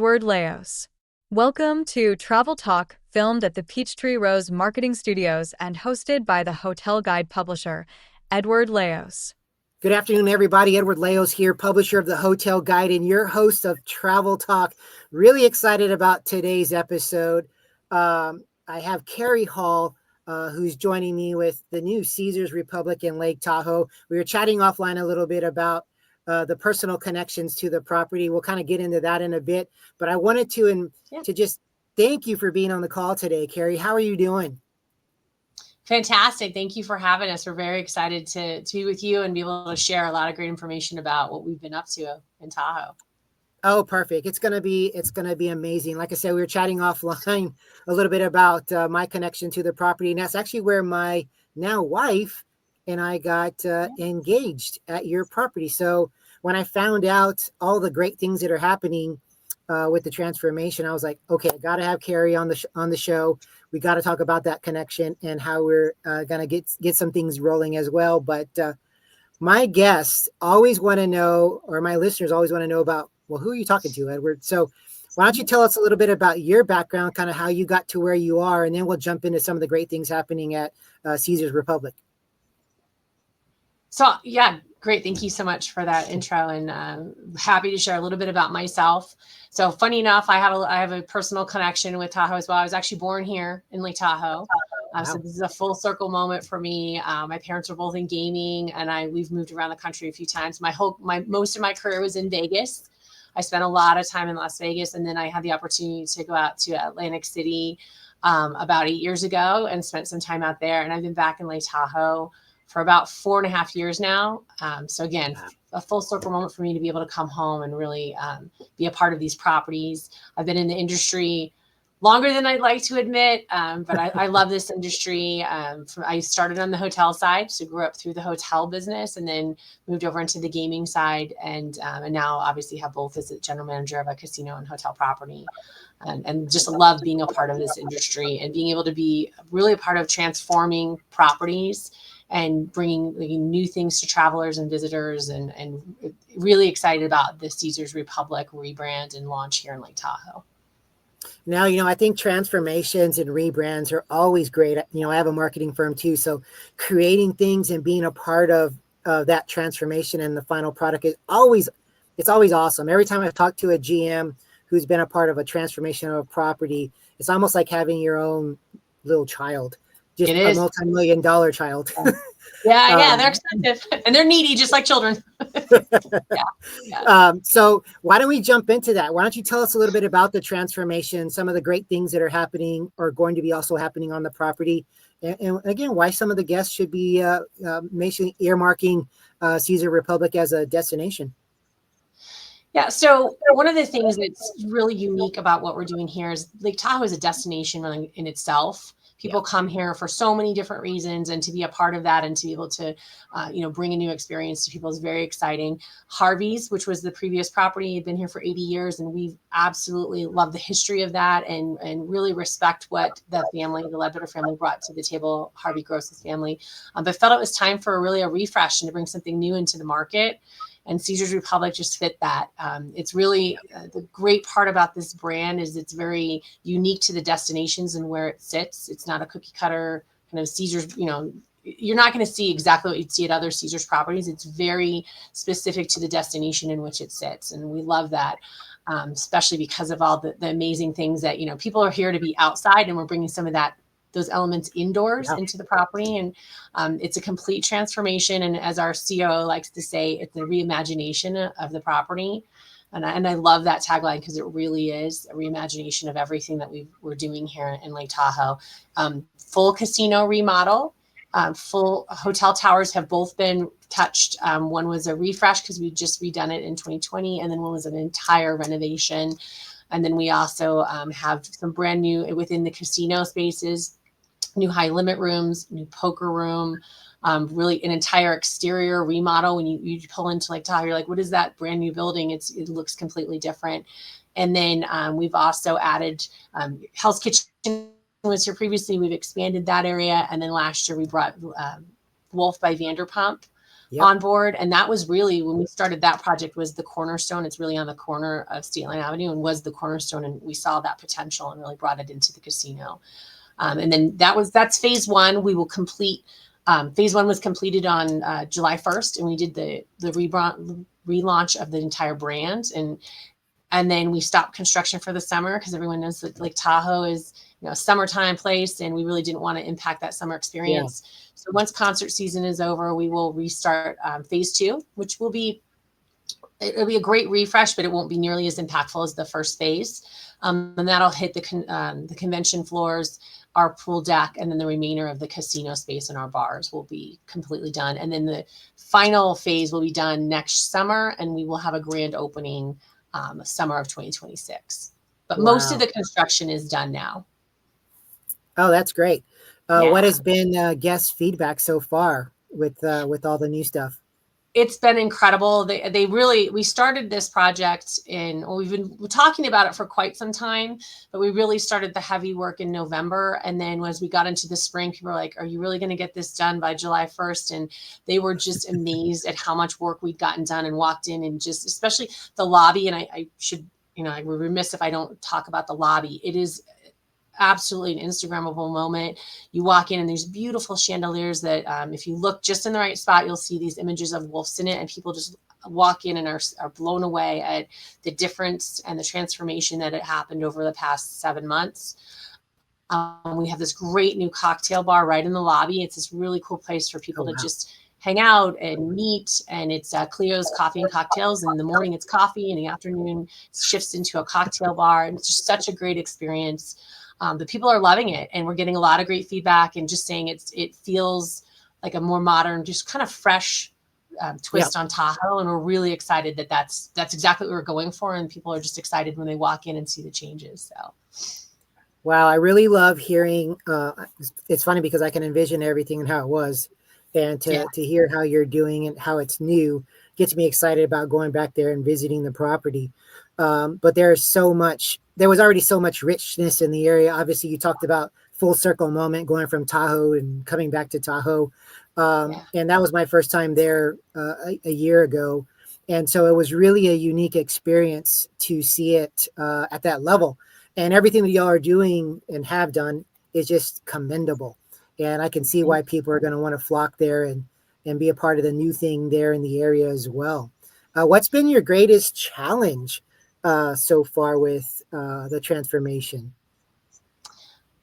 Edward Leos. Welcome to Travel Talk, filmed at the Peachtree Rose Marketing Studios and hosted by the hotel guide publisher, Edward Leos. Good afternoon, everybody. Edward Leos here, publisher of the Hotel Guide and your host of Travel Talk. Really excited about today's episode. I have Karie Hall, who's joining me with the new Caesars Republic in Lake Tahoe. We were chatting offline a little bit about the personal connections to the property. We'll kind of get into that in a bit, but I wanted to just thank you for being on the call today, Karie. How are you doing? Fantastic. Thank you for having us. We're very excited to be with you and be able to share a lot of great information about what we've been up to in Tahoe. Oh, perfect. It's going to be amazing. Like I said, we were chatting offline a little bit about my connection to the property. And that's actually where my now wife and I got engaged at your property. So when I found out all the great things that are happening with the transformation, I was like, okay, I got to have Karie on the show. We got to talk about that connection and how we're going to get some things rolling as well. But my guests always want to know, or my listeners always want to know about, well, who are you talking to, Edward? So why don't you tell us a little bit about your background, kind of how you got to where you are, and then we'll jump into some of the great things happening at Caesars Republic. So, yeah, great. Thank you so much for that intro, and happy to share a little bit about myself. So funny enough, I have a personal connection with Tahoe as well. I was actually born here in Lake Tahoe. Wow. So this is a full circle moment for me. My parents were both in gaming, and we've moved around the country a few times. Most of my career was in Vegas. I spent a lot of time in Las Vegas, and then I had the opportunity to go out to Atlantic City about 8 years ago and spent some time out there. And I've been back in Lake Tahoe for about 4.5 years now. So again, a full circle moment for me to be able to come home and really be a part of these properties. I've been in the industry longer than I'd like to admit, but I love this industry. I started on the hotel side, so grew up through the hotel business, and then moved over into the gaming side, and now obviously have both as a general manager of a casino and hotel property. And just love being a part of this industry and being able to be really a part of transforming properties and bringing new things to travelers and visitors, and really excited about the Caesars Republic rebrand and launch here in Lake Tahoe. Now, I think transformations and rebrands are always great. I have a marketing firm too. So creating things and being a part of that transformation and the final product it's always awesome. Every time I've talked to a GM who's been a part of a transformation of a property, it's almost like having your own little child. Just a multi-million-dollar child. Yeah, they're expensive and they're needy, just like children. So why don't we jump into that? Why don't you tell us a little bit about the transformation, some of the great things that are happening or going to be also happening on the property, and again, why some of the guests should be earmarking Caesars Republic as a destination. Yeah, so one of the things that's really unique about what we're doing here is Lake Tahoe is a destination really in itself. People come here for so many different reasons, and to be a part of that and to be able to, bring a new experience to people is very exciting. Harvey's, which was the previous property, had been here for 80 years, and we absolutely love the history of that and really respect what the Ledbetter family brought to the table, Harvey Gross's family, but felt it was time for a refresh and to bring something new into the market. And Caesars Republic just fit that. It's really the great part about this brand is it's very unique to the destinations and where it sits. It's not a cookie cutter kind of Caesars, you're not going to see exactly what you'd see at other Caesars properties. It's very specific to the destination in which it sits. And we love that, especially because of all the amazing things that, people are here to be outside, and we're bringing some of those elements indoors into the property. And it's a complete transformation. And as our COO likes to say, it's a reimagination of the property. And I love that tagline because it really is a reimagination of everything that we're doing here in Lake Tahoe. Full casino remodel, full hotel towers have both been touched. One was a refresh because we just redone it in 2020. And then one was an entire renovation. And then we also have some brand new within the casino spaces, new high limit rooms, new poker room, really an entire exterior remodel. When you pull into Lake Tahoe, you're like, what is that brand new building? It looks completely different. And then we've also added Hell's Kitchen was here previously. We've expanded that area. And then last year we brought Wolf by Vanderpump Yep. on board. And that was really, when we started that project, was the cornerstone. It's really on the corner of State Line Avenue, and was the cornerstone. And we saw that potential and really brought it into the casino. And then that's phase one. We will complete. Phase one was completed on July 1st, and we did the relaunch of the entire brand. And then we stopped construction for the summer, because everyone knows that Lake Tahoe is, a summertime place, and we really didn't want to impact that summer experience. Yeah. So once concert season is over, we will restart phase two, which it'll be a great refresh, but it won't be nearly as impactful as the first phase. And that'll hit the convention floors, our pool deck, and then the remainder of the casino space and our bars will be completely done. And then the final phase will be done next summer, and we will have a grand opening summer of 2026. But wow. Most of the construction is done now. Oh, that's great. What has been guest feedback so far with all the new stuff? It's been incredible. We started this project we've been talking about it for quite some time, but we really started the heavy work in November. And then as we got into the spring, people were like, are you really going to get this done by July 1st? And they were just amazed at how much work we'd gotten done, and walked in, and just, especially the lobby. And I should, I would be remiss if I don't talk about the lobby. It is absolutely an Instagrammable moment. You walk in, and there's beautiful chandeliers that if you look just in the right spot, you'll see these images of wolves in it, and people just walk in and are blown away at the difference and the transformation that had happened over the past 7 months. We have this great new cocktail bar right in the lobby. It's this really cool place for people to just hang out and meet. And it's Cleo's Coffee and Cocktails. And in the morning it's coffee, in the afternoon it shifts into a cocktail bar. And it's just such a great experience. The people are loving it, and we're getting a lot of great feedback, and just saying it feels like a more modern, just kind of fresh twist on Tahoe. And we're really excited that that's exactly what we're going for. And people are just excited when they walk in and see the changes. So. Wow. I really love hearing, it's funny because I can envision everything and how it was, and to hear how you're doing and how it's new gets me excited about going back there and visiting the property. But there was already so much richness in the area. Obviously, you talked about full circle moment, going from Tahoe and coming back to Tahoe. And that was my first time there a year ago. And so it was really a unique experience to see it at that level. And everything that y'all are doing and have done is just commendable. And I can see why people are going to want to flock there and be a part of the new thing there in the area as well. What's been your greatest challenge so far with the transformation?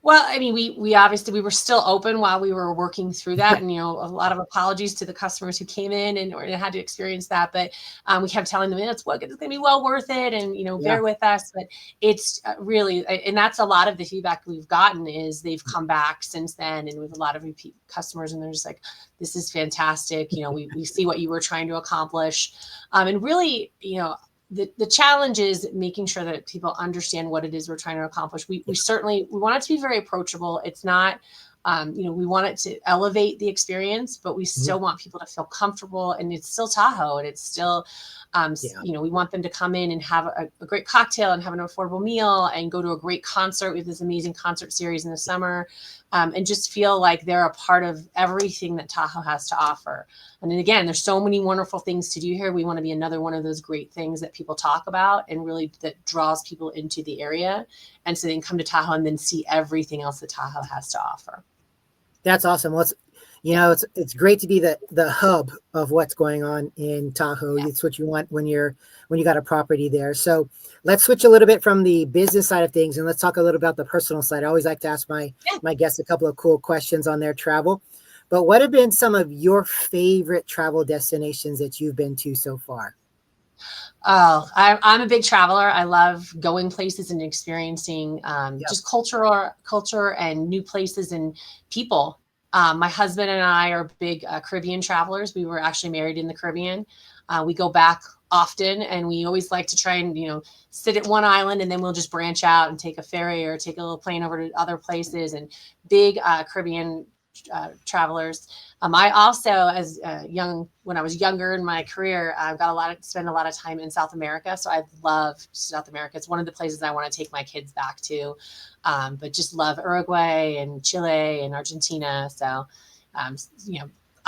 Well, I mean, we obviously, we were still open while we were working through that, and, a lot of apologies to the customers who came in and had to experience that. But we kept telling them it's going to be well worth it, and, bear with us. But it's really, and that's a lot of the feedback we've gotten, is they've come back since then, and we have a lot of repeat customers, and they're just like, this is fantastic. We see what you were trying to accomplish. And really, the challenge is making sure that people understand what it is we're trying to accomplish. We want it to be very approachable. It's not, we want it to elevate the experience, but we still want people to feel comfortable, and it's still Tahoe, and it's still, we want them to come in and have a great cocktail and have an affordable meal and go to a great concert. We have this amazing concert series in the summer, and just feel like they're a part of everything that Tahoe has to offer. And then again, there's so many wonderful things to do here. We want to be another one of those great things that people talk about, and really that draws people into the area. And so they can come to Tahoe and then see everything else that Tahoe has to offer. That's awesome. Well, it's great to be the hub of what's going on in Tahoe. Yeah. It's what you want when you got a property there. So let's switch a little bit from the business side of things, and let's talk a little about the personal side. I always like to ask my guests a couple of cool questions on their travel. But what have been some of your favorite travel destinations that you've been to so far? Oh, I'm a big traveler. I love going places and experiencing just culture and new places and people. My husband and I are big Caribbean travelers. We were actually married in the Caribbean. We go back often, and we always like to try and, sit at one island, and then we'll just branch out and take a ferry or take a little plane over to other places, and big Caribbean travelers. I also, when I was younger in my career, spend a lot of time in South America. So I love South America. It's one of the places I want to take my kids back to, but just love Uruguay and Chile and Argentina. So,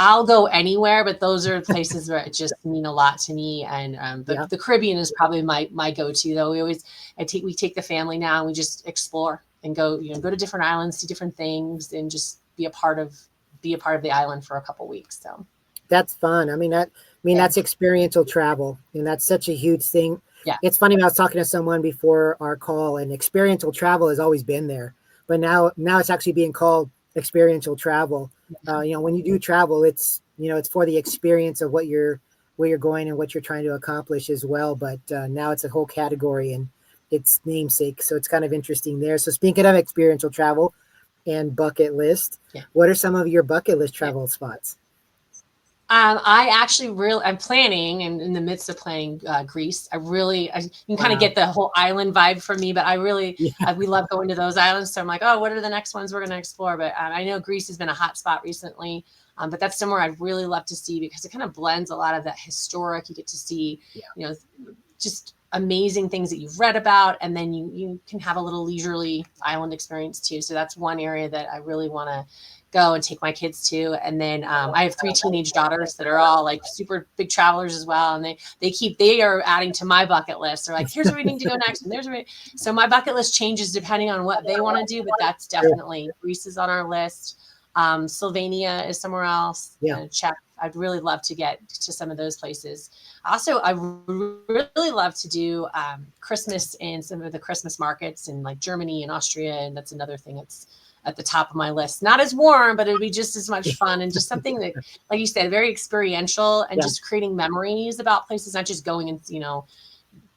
I'll go anywhere, but those are places where it just mean a lot to me. And but the Caribbean is probably my go-to though. We take the family now and we just explore and go to different islands, see different things, and just be a part of the island for a couple weeks. So that's fun. That's experiential travel, and that's such a huge thing. Yeah. It's funny. I was talking to someone before our call, and experiential travel has always been there, but now it's actually being called experiential travel. When you do travel, it's for the experience of where you're going and what you're trying to accomplish as well. But now it's a whole category and its namesake. So it's kind of interesting there. So speaking of experiential travel and bucket list, what are some of your bucket list travel spots? I'm planning and in the midst of planning Greece. You can kind of get the whole island vibe from me, but we love going to those islands. So I'm like, oh, what are the next ones we're going to explore? But I know Greece has been a hot spot recently, but that's somewhere I'd really love to see because it kind of blends a lot of that historic. You get to see, just amazing things that you've read about, and then you can have a little leisurely island experience too. So that's one area that I really want to go and take my kids to. And then I have 3 teenage daughters that are all like super big travelers as well. And they are adding to my bucket list. They're like, here's where we need to go next. And so my bucket list changes depending on what they want to do, but that's definitely Greece is on our list. Slovenia is somewhere else. Czech. I'd really love to get to some of those places. Also, I really love to do Christmas in some of the Christmas markets in like Germany and Austria. And that's another thing that's at the top of my list. Not as warm, but it'd be just as much fun and just something that, like you said, very experiential and just creating memories about places, not just going and,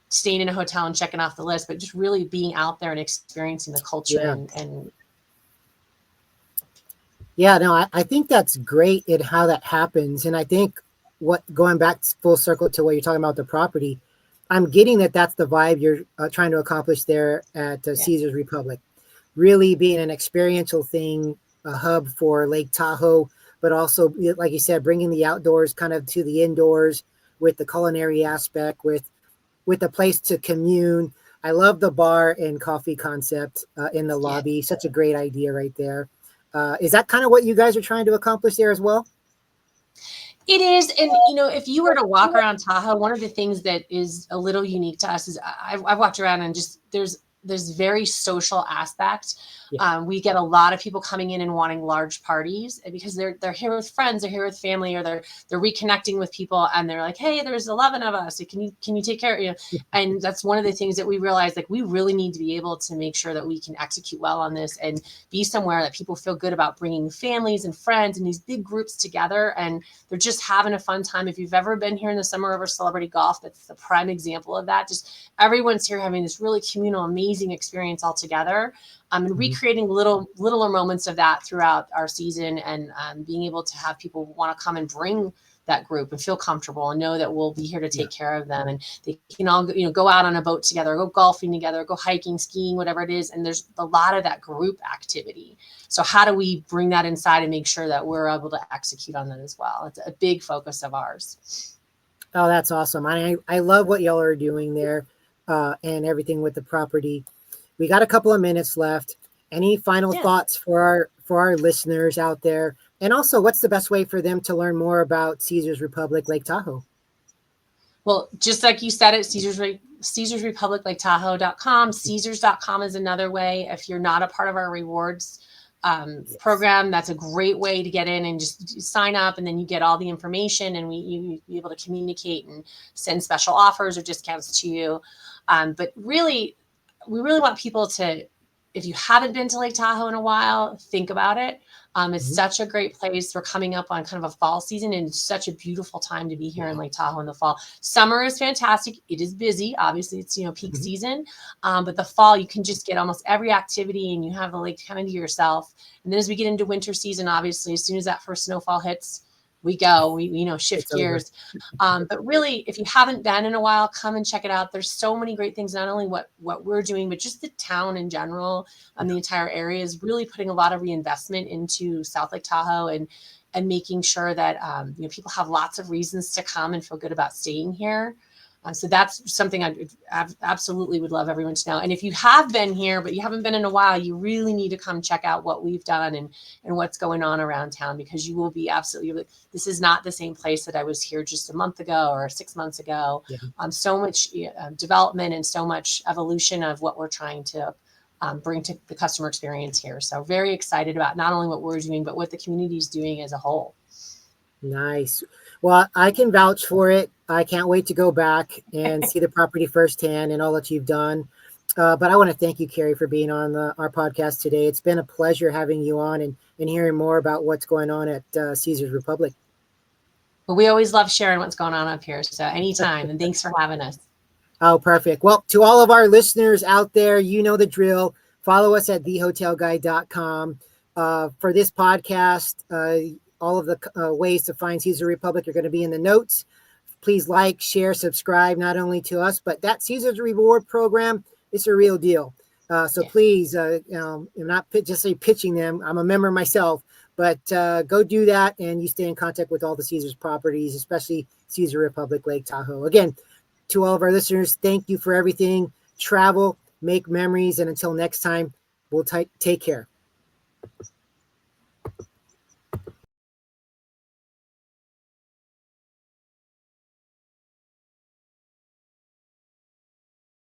staying in a hotel and checking off the list, but just really being out there and experiencing the culture and I think that's great in how that happens. And I think going back full circle to what you're talking about the property, I'm getting that's the vibe you're trying to accomplish there at Caesars Republic. Really being an experiential thing, a hub for Lake Tahoe, but also, like you said, bringing the outdoors kind of to the indoors with the culinary aspect, with a place to commune. I love the bar and coffee concept in the lobby. Such a great idea right there. Is that kind of what you guys are trying to accomplish there as well? It is. And, if you were to walk around Tahoe, one of the things that is a little unique to us is I've walked around and just there's very social aspect. We get a lot of people coming in and wanting large parties because they're here with friends, they're here with family, or they're reconnecting with people, and they're like, hey, there's 11 of us. Can you take care of you? And that's one of the things that we realized, like, we really need to be able to make sure that we can execute well on this and be somewhere that people feel good about bringing families and friends and these big groups together, and they're just having a fun time. If you've ever been here in the summer over celebrity golf, that's the prime example of that. Just everyone's here having this really communal, amazing experience all together. And recreating littler moments of that throughout our season, and being able to have people want to come and bring that group and feel comfortable and know that we'll be here to take care of them, and they can all go out on a boat together, go golfing together, go hiking, skiing, whatever it is. And there's a lot of that group activity. So how do we bring that inside and make sure that we're able to execute on that as well? It's a big focus of ours. Oh, that's awesome. I love what y'all are doing there and everything with the property. We got a couple of minutes left. Any final thoughts for our listeners out there? And also, what's the best way for them to learn more about Caesars Republic Lake Tahoe? Well, just like you said, it's Caesars Republic Lake Tahoe.com. Caesars.com is another way. If you're not a part of our rewards program, that's a great way to get in and just sign up, and then you get all the information, and you be able to communicate and send special offers or discounts to you. But really, we really want people to, if you haven't been to Lake Tahoe in a while, think about it. It's such a great place. We're coming up on kind of a fall season, and it's such a beautiful time to be here in Lake Tahoe in the fall. Summer is fantastic. It is busy. Obviously, it's, peak season. But the fall, you can just get almost every activity, and you have the lake kind of to yourself. And then as we get into winter season, obviously, as soon as that first snowfall hits, we shift gears. But really, if you haven't been in a while, come and check it out. There's so many great things, not only what we're doing, but just the town in general. The entire area is really putting a lot of reinvestment into South Lake Tahoe and making sure that people have lots of reasons to come and feel good about staying here. So that's something I absolutely would love everyone to know. And if you have been here, but you haven't been in a while, you really need to come check out what we've done and what's going on around town, because you will be absolutely, this is not the same place that I was here just a month ago or 6 months ago. Yeah. So much development and so much evolution of what we're trying to bring to the customer experience here. So very excited about not only what we're doing, but what the community is doing as a whole. Nice. Well, I can vouch for it. I can't wait to go back and see the property firsthand and all that you've done. But I want to thank you, Karie, for being on our podcast today. It's been a pleasure having you on and hearing more about what's going on at Caesars Republic. But we always love sharing what's going on up here. So anytime. And thanks for having us. Oh, perfect. Well, to all of our listeners out there, you know the drill. Follow us at thehotelguide.com. For this podcast, all of the ways to find Caesars Republic are going to be in the notes. Please like, share, subscribe, not only to us, but that Caesars Reward program, it's a real deal. So please, I'm not just pitching them. I'm a member myself, but go do that, and you stay in contact with all the Caesars properties, especially Caesars Republic Lake Tahoe. Again, to all of our listeners, thank you for everything. Travel, make memories, and until next time, we'll take care.